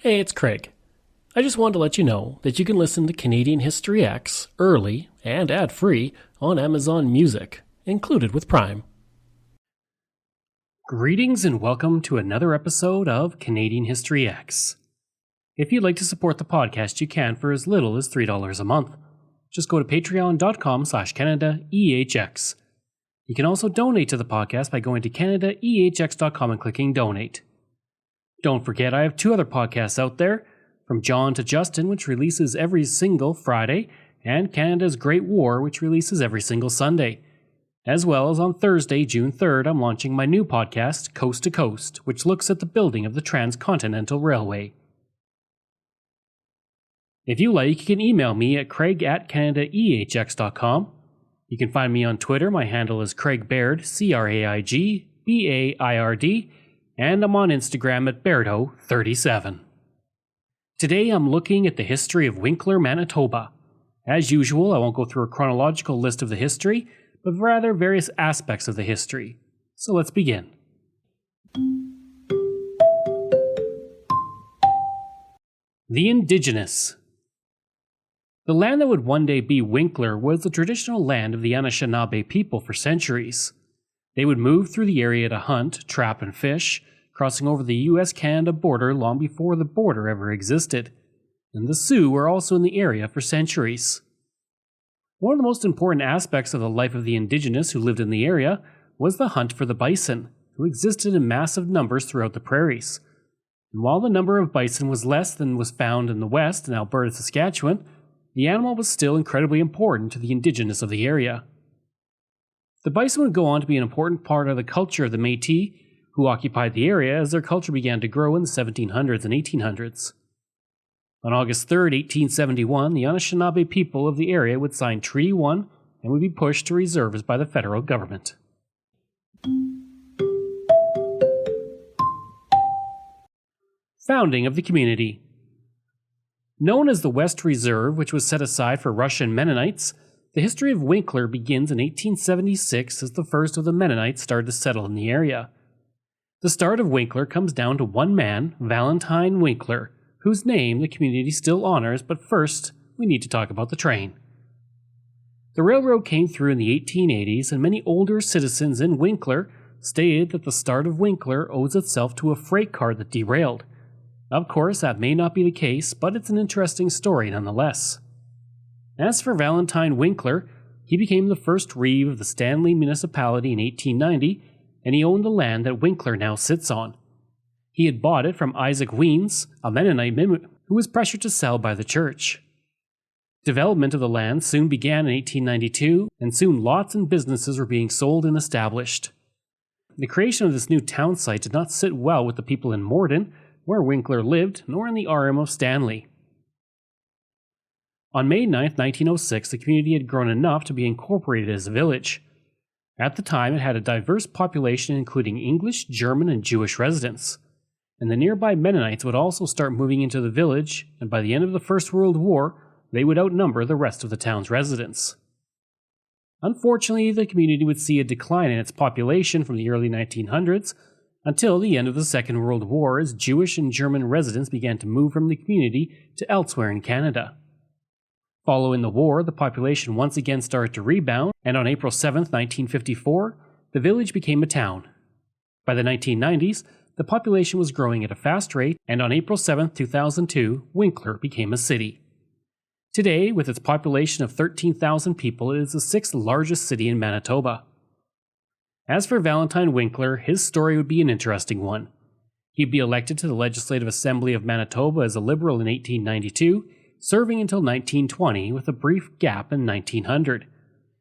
Hey, it's Craig. I just wanted to let you know that you can listen to Canadian History X early and ad-free on Amazon Music, included with Prime. Greetings and welcome to another episode of Canadian History X. If you'd like to support the podcast, you can for as little as $3 a month. Just go to patreon.com/CanadaEHX. You can also donate to the podcast by going to CanadaEHX.com and clicking Donate. Don't forget, I have two other podcasts out there, From John to Justin, which releases every single Friday, and Canada's Great War, which releases every single Sunday. As well as on Thursday, June 3rd, I'm launching my new podcast, Coast to Coast, which looks at the building of the Transcontinental Railway. If you like, you can email me at craig@canadaehx.com. You can find me on Twitter. My handle is Craig Baird, CraigBaird, and I'm on Instagram at Bairdo37. Today I'm looking at the history of Winkler, Manitoba. As usual, I won't go through a chronological list of the history, but rather various aspects of the history. So let's begin. The Indigenous. The land that would one day be Winkler was the traditional land of the Anishinaabe people for centuries. They would move through the area to hunt, trap, and fish, crossing over the US-Canada border long before the border ever existed. And the Sioux were also in the area for centuries. One of the most important aspects of the life of the Indigenous who lived in the area was the hunt for the bison, who existed in massive numbers throughout the prairies. And while the number of bison was less than was found in the West in Alberta, Saskatchewan, the animal was still incredibly important to the Indigenous of the area. The bison would go on to be an important part of the culture of the Métis, who occupied the area as their culture began to grow in the 1700s and 1800s. On August 3, 1871, the Anishinaabe people of the area would sign Treaty 1 and would be pushed to reserves by the federal government. Founding of the community. Known as the West Reserve, which was set aside for Russian Mennonites, the history of Winkler begins in 1876 as the first of the Mennonites started to settle in the area. The start of Winkler comes down to one man, Valentine Winkler, whose name the community still honors, but first, we need to talk about the train. The railroad came through in the 1880s, and many older citizens in Winkler stated that the start of Winkler owes itself to a freight car that derailed. Of course, that may not be the case, but it's an interesting story nonetheless. As for Valentine Winkler, he became the first reeve of the Stanley municipality in 1890, and he owned the land that Winkler now sits on. He had bought it from Isaac Weens, a Mennonite who was pressured to sell by the church. Development of the land soon began in 1892, and soon lots and businesses were being sold and established. The creation of this new town site did not sit well with the people in Morden, where Winkler lived, nor in the RM of Stanley. On May 9, 1906, the community had grown enough to be incorporated as a village. At the time, it had a diverse population including English, German, and Jewish residents. And the nearby Mennonites would also start moving into the village, and by the end of the First World War, they would outnumber the rest of the town's residents. Unfortunately, the community would see a decline in its population from the early 1900s until the end of the Second World War as Jewish and German residents began to move from the community to elsewhere in Canada. Following the war, the population once again started to rebound, and on April 7, 1954, the village became a town. By the 1990s, the population was growing at a fast rate, and on April 7, 2002, Winkler became a city. Today, with its population of 13,000 people, it is the sixth largest city in Manitoba. As for Valentine Winkler, his story would be an interesting one. He'd be elected to the Legislative Assembly of Manitoba as a Liberal in 1892, serving until 1920 with a brief gap in 1900.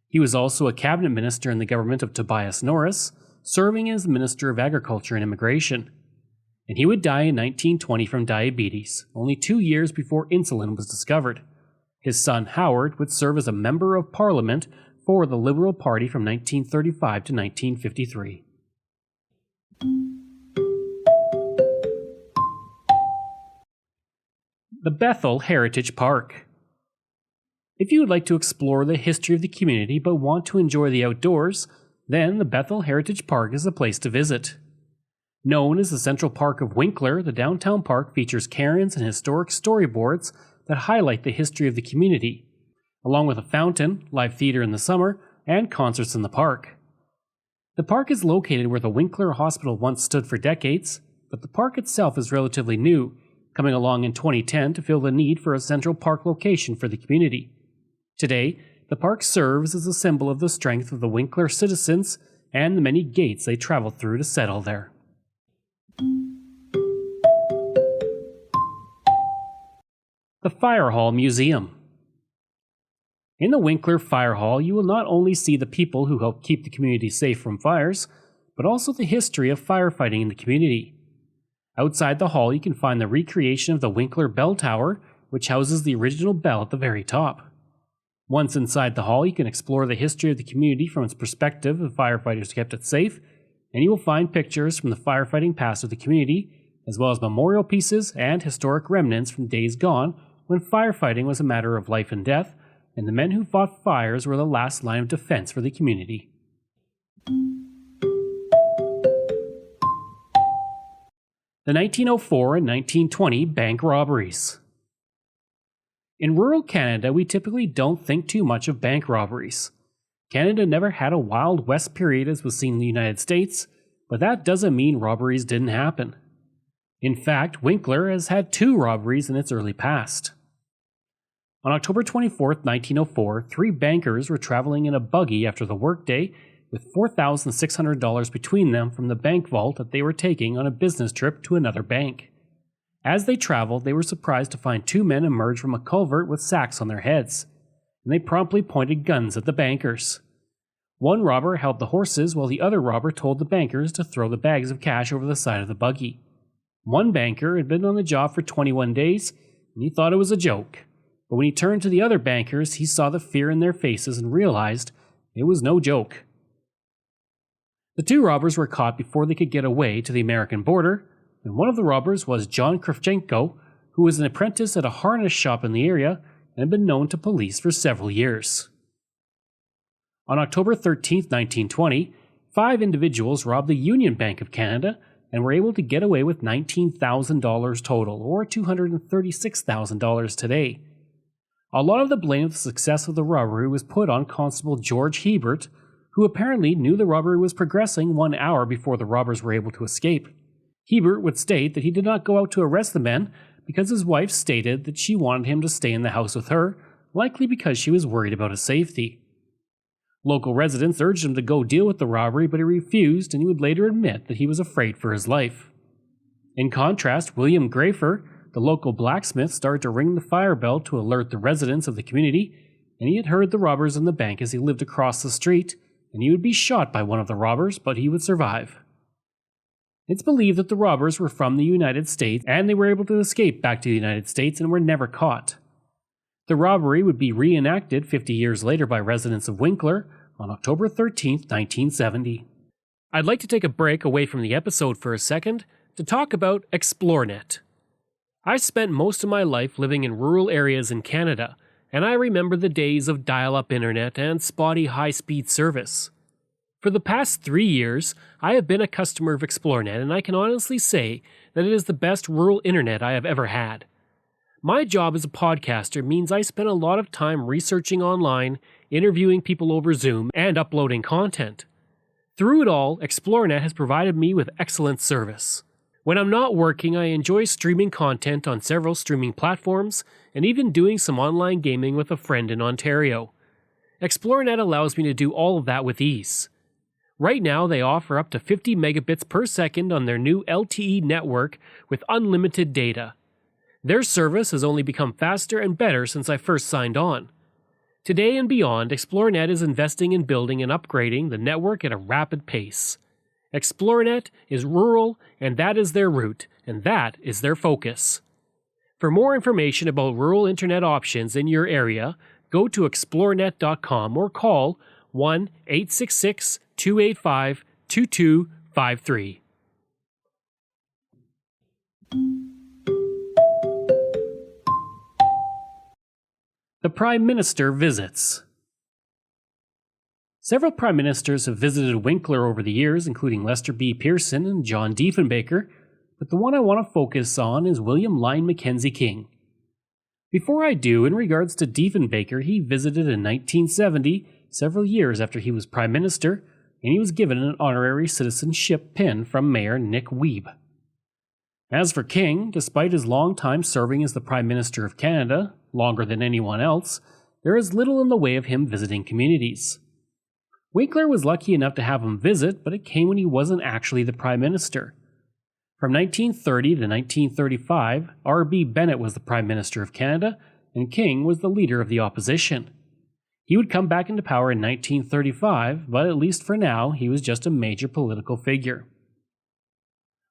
He was also a cabinet minister in the government of Tobias Norris, serving as Minister of Agriculture and Immigration. And he would die in 1920 from diabetes, only 2 years before insulin was discovered. His son Howard would serve as a Member of Parliament for the Liberal Party from 1935 to 1953. The Bethel Heritage Park. If you would like to explore the history of the community but want to enjoy the outdoors, then the Bethel Heritage Park is the place to visit. Known as the Central Park of Winkler, the downtown park features cairns and historic storyboards that highlight the history of the community, along with a fountain, live theater in the summer, and concerts in the park. The park is located where the Winkler Hospital once stood for decades, but the park itself is relatively new, coming along in 2010 to fill the need for a central park location for the community. Today, the park serves as a symbol of the strength of the Winkler citizens and the many gates they traveled through to settle there. The Fire Hall Museum. In the Winkler Fire Hall, you will not only see the people who help keep the community safe from fires, but also the history of firefighting in the community. Outside the hall, you can find the recreation of the Winkler Bell Tower, which houses the original bell at the very top. Once inside the hall, you can explore the history of the community from its perspective of firefighters who kept it safe, and you will find pictures from the firefighting past of the community, as well as memorial pieces and historic remnants from days gone when firefighting was a matter of life and death, and the men who fought fires were the last line of defense for the community. The 1904 and 1920 bank robberies. In rural Canada, we typically don't think too much of bank robberies. Canada never had a Wild West period as was seen in the United States, but that doesn't mean robberies didn't happen. In fact, Winkler has had 2 robberies in its early past. On October 24, 1904, 3 bankers were traveling in a buggy after the workday with $4,600 between them from the bank vault that they were taking on a business trip to another bank. As they traveled, they were surprised to find 2 men emerge from a culvert with sacks on their heads, and they promptly pointed guns at the bankers. One robber held the horses while the other robber told the bankers to throw the bags of cash over the side of the buggy. One banker had been on the job for 21 days, and he thought it was a joke. But when he turned to the other bankers, he saw the fear in their faces and realized it was no joke. The 2 robbers were caught before they could get away to the American border, and one of the robbers was John Kravchenko, who was an apprentice at a harness shop in the area and had been known to police for several years. On October 13, 1920, 5 individuals robbed the Union Bank of Canada and were able to get away with $19,000 total, or $236,000 today. A lot of the blame of the success of the robbery was put on Constable George Hebert, who apparently knew the robbery was progressing 1 hour before the robbers were able to escape. Hebert would state that he did not go out to arrest the men because his wife stated that she wanted him to stay in the house with her, likely because she was worried about his safety. Local residents urged him to go deal with the robbery, but he refused, and he would later admit that he was afraid for his life. In contrast, William Grafer, the local blacksmith, started to ring the fire bell to alert the residents of the community, and he had heard the robbers in the bank as he lived across the street, and he would be shot by one of the robbers, but he would survive. It's believed that the robbers were from the United States, and they were able to escape back to the United States and were never caught. The robbery would be reenacted 50 years later by residents of Winkler on October 13, 1970. I'd like to take a break away from the episode for a second to talk about ExploreNet. I spent most of my life living in rural areas in Canada, and I remember the days of dial-up internet and spotty high-speed service. For the past 3 years, I have been a customer of ExploreNet, and I can honestly say that it is the best rural internet I have ever had. My job as a podcaster means I spend a lot of time researching online, interviewing people over Zoom, and uploading content. Through it all, ExploreNet has provided me with excellent service. When I'm not working, I enjoy streaming content on several streaming platforms, and even doing some online gaming with a friend in Ontario. ExploreNet allows me to do all of that with ease. Right now, they offer up to 50 megabits per second on their new LTE network with unlimited data. Their service has only become faster and better since I first signed on. Today and beyond, ExploreNet is investing in building and upgrading the network at a rapid pace. ExploreNet is rural, and that is their route, and that is their focus. For more information about rural internet options in your area, go to explorenet.com or call 1-866-285-2253. The Prime Minister visits. Several prime ministers have visited Winkler over the years, including Lester B. Pearson and John Diefenbaker, but the one I want to focus on is William Lyon Mackenzie King. Before I do, in regards to Diefenbaker, he visited in 1970, several years after he was prime minister, and he was given an honorary citizenship pin from Mayor Nick Wiebe. As for King, despite his long time serving as the Prime Minister of Canada, longer than anyone else, there is little in the way of him visiting communities. Winkler was lucky enough to have him visit, but it came when he wasn't actually the Prime Minister. From 1930 to 1935, R.B. Bennett was the Prime Minister of Canada, and King was the leader of the opposition. He would come back into power in 1935, but at least for now, he was just a major political figure.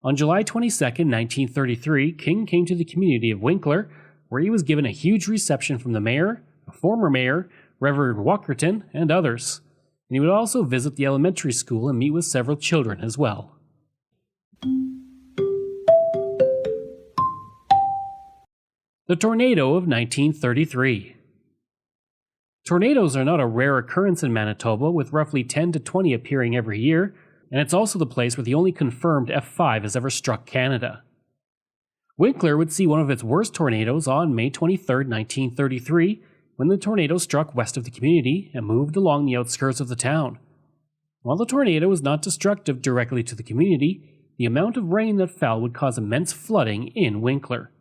On July 22, 1933, King came to the community of Winkler, where he was given a huge reception from the mayor, a former mayor, Reverend Walkerton, and others. And he would also visit the elementary school and meet with several children as well. The Tornado of 1933. Tornadoes are not a rare occurrence in Manitoba, with roughly 10 to 20 appearing every year, and it's also the place where the only confirmed F5 has ever struck Canada. Winkler would see one of its worst tornadoes on May 23, 1933, when the tornado struck west of the community and moved along the outskirts of the town. While the tornado was not destructive directly to the community, the amount of rain that fell would cause immense flooding in Winkler.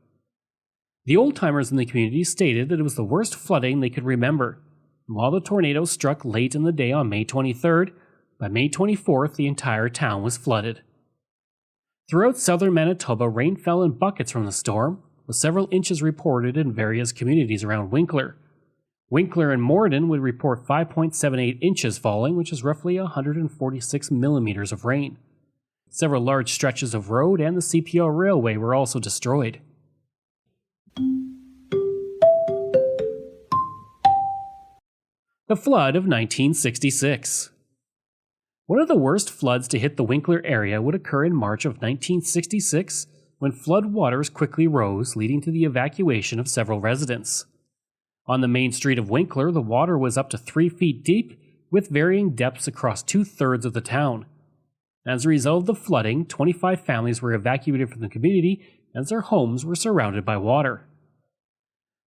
The old-timers in the community stated that it was the worst flooding they could remember. While the tornado struck late in the day on May 23rd, by May 24th the entire town was flooded. Throughout southern Manitoba, rain fell in buckets from the storm, with several inches reported in various communities around Winkler. Winkler and Morden would report 5.78 inches falling, which is roughly 146 millimeters of rain. Several large stretches of road and the CPO railway were also destroyed. The flood of 1966. One of the worst floods to hit the Winkler area would occur in March of 1966, when flood waters quickly rose, leading to the evacuation of several residents. On the main street of Winkler, the water was up to 3 feet deep, with varying depths across 2/3 of the town. As a result of the flooding, 25 families were evacuated from the community as their homes were surrounded by water.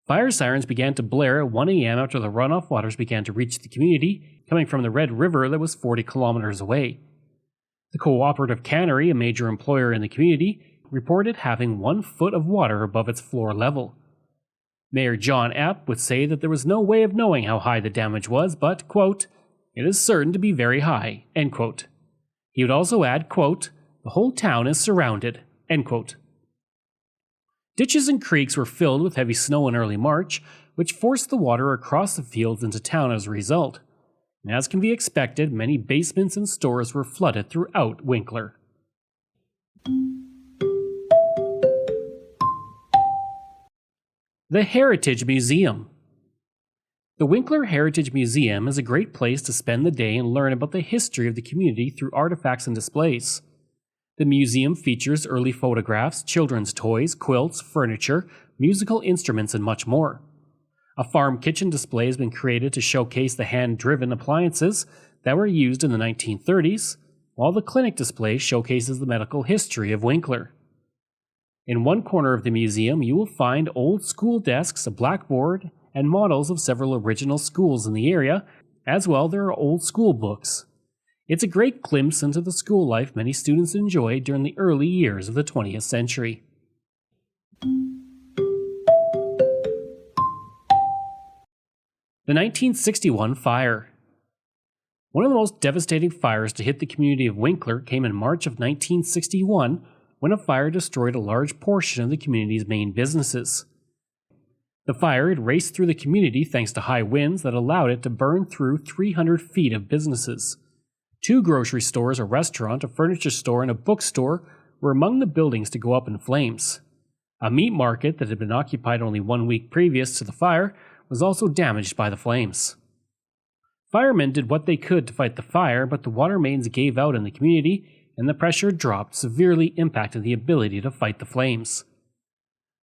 Fire sirens began to blare at 1 a.m. after the runoff waters began to reach the community, coming from the Red River that was 40 kilometers away. The cooperative cannery, a major employer in the community, reported having 1 foot of water above its floor level. Mayor John Epp would say that there was no way of knowing how high the damage was, but, quote, "It is certain to be very high," end quote. He would also add, quote, "The whole town is surrounded," end quote. Ditches and creeks were filled with heavy snow in early March, which forced the water across the fields into town as a result. And as can be expected, many basements and stores were flooded throughout Winkler. The Heritage Museum. The Winkler Heritage Museum is a great place to spend the day and learn about the history of the community through artifacts and displays. The museum features early photographs, children's toys, quilts, furniture, musical instruments, and much more. A farm kitchen display has been created to showcase the hand-driven appliances that were used in the 1930s, while the clinic display showcases the medical history of Winkler. In one corner of the museum, you will find old school desks, a blackboard, and models of several original schools in the area. As well, there are old school books. It's a great glimpse into the school life many students enjoyed during the early years of the 20th century. The 1961 fire. One of the most devastating fires to hit the community of Winkler came in March of 1961, when a fire destroyed a large portion of the community's main businesses. The fire had raced through the community thanks to high winds that allowed it to burn through 300 feet of businesses. 2 grocery stores, a restaurant, a furniture store, and a bookstore were among the buildings to go up in flames. A meat market that had been occupied only 1 week previous to the fire was also damaged by the flames. Firemen did what they could to fight the fire, but the water mains gave out in the community, and the pressure dropped, severely impacting the ability to fight the flames.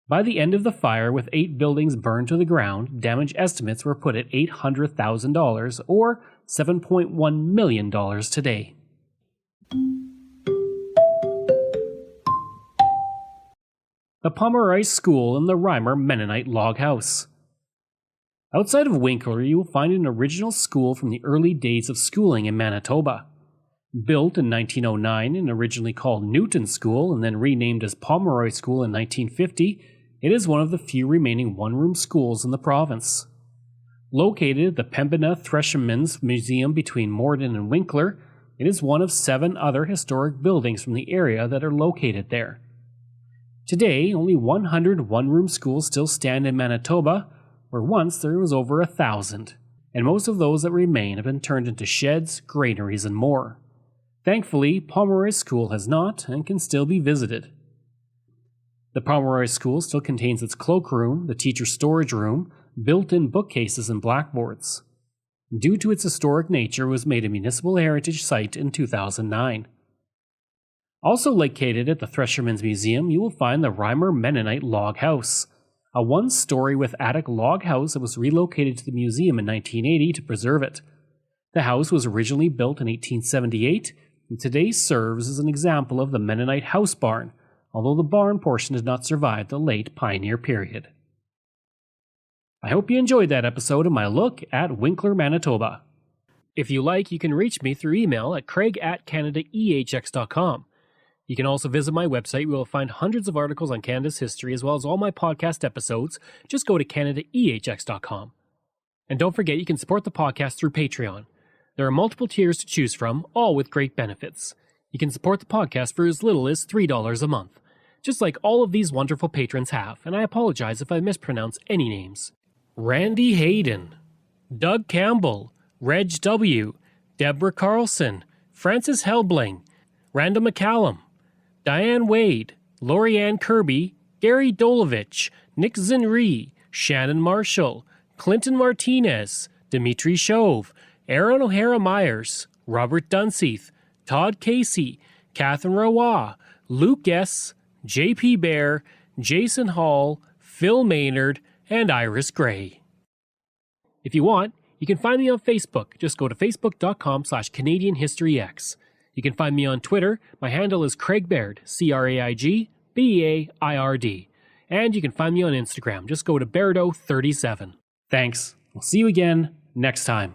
By the end of the fire, with 8 buildings burned to the ground, damage estimates were put at $800,000, or $7.1 million today. The Pomeroy School and the Reimer Mennonite Log House. Outside of Winkler, you will find an original school from the early days of schooling in Manitoba. Built in 1909 and originally called Newton School and then renamed as Pomeroy School in 1950, it is one of the few remaining one-room schools in the province. Located at the Pembina Threshermen's Museum between Morden and Winkler, it is one of 7 other historic buildings from the area that are located there. Today, only 100 one-room schools still stand in Manitoba, where once there was over 1,000, and most of those that remain have been turned into sheds, granaries, and more. Thankfully, Pomeroy School has not and can still be visited. The Pomeroy School still contains its cloakroom, the teacher storage room, built-in bookcases, and blackboards. Due to its historic nature, it was made a municipal heritage site in 2009. Also located at the Threshermen's Museum, you will find the Reimer Mennonite Log House, a one-story with attic log house that was relocated to the museum in 1980 to preserve it. The house was originally built in 1878 and today serves as an example of the Mennonite house barn, although the barn portion did not survive the late pioneer period. I hope you enjoyed that episode of my look at Winkler, Manitoba. If you like, you can reach me through email at craig@canadaehx.com. You can also visit my website where you'll find hundreds of articles on Canada's history as well as all my podcast episodes. Just go to canadaehx.com. And don't forget you can support the podcast through Patreon. There are multiple tiers to choose from, all with great benefits. You can support the podcast for as little as $3 a month, just like all of these wonderful patrons have, and I apologize if I mispronounce any names. Randy Hayden, Doug Campbell, Reg W., Deborah Carlson, Francis Helbling, Randall McCallum, Diane Wade, Lorianne Kirby, Gary Dolovich, Nick Zinri, Shannon Marshall, Clinton Martinez, Dimitri Chauve, Aaron O'Hara Myers, Robert Dunseith, Todd Casey, Catherine Roy, Luke S., J.P. Bear, Jason Hall, Phil Maynard, and Iris Gray. If you want, you can find me on Facebook. Just go to facebook.com/CanadianHistoryX. You can find me on Twitter. My handle is Craig Baird, CraigBeard. And you can find me on Instagram. Just go to Bairdo37. Thanks. We'll see you again next time.